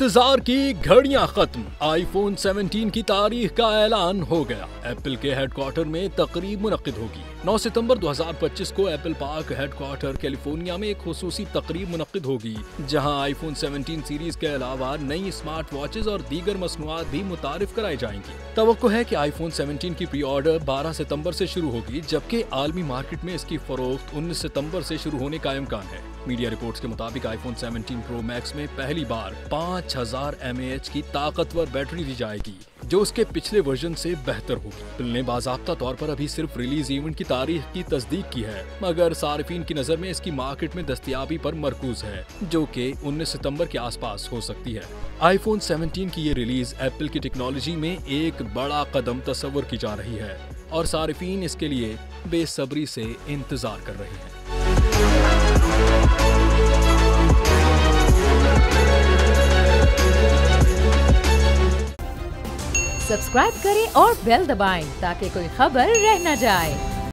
इंतजार की घड़ियां खत्म, आईफोन 17 की तारीख का ऐलान हो गया। एप्पल के हेडक्वार्टर में तकरीब मुनक्किद होगी। 9 सितंबर 2025 को एप्पल पार्क हेडक्वार्टर कैलिफोर्निया में एक खुसूसी तकरीब मुनक्किद होगी, जहां आईफोन 17 सीरीज के अलावा नई स्मार्ट वॉचेज और दीगर मसनूआत भी मुतारिफ कराई जाएंगी। तवक्को है कि आईफोन 17 की प्री ऑर्डर 12 सितंबर से शुरू होगी, जबकि आलमी मार्केट में इसकी फरोख्त 19 सितंबर से शुरू होने का इम्कान है। मीडिया रिपोर्ट्स के मुताबिक आईफोन 17 प्रो मैक्स में पहली बार 5000 mAh की ताकतवर बैटरी दी जाएगी, जो उसके पिछले वर्जन से बेहतर होगी। एप्पल ने बाज़ाब्ता तौर पर अभी सिर्फ रिलीज इवेंट की तारीख की तस्दीक की है, मगर सारिफीन की नजर में इसकी मार्केट में दस्तयाबी पर मरकूज है, जो कि 19 सितंबर के आसपास हो सकती है। आईफोन 17 की ये रिलीज एप्पल की टेक्नोलॉजी में एक बड़ा कदम तस्वर की जा रही है और सारिफीन इसके लिए बेसब्री से इंतजार कर रहे हैं। सब्सक्राइब करें और बेल दबाएं ताकि कोई खबर रह न जाए।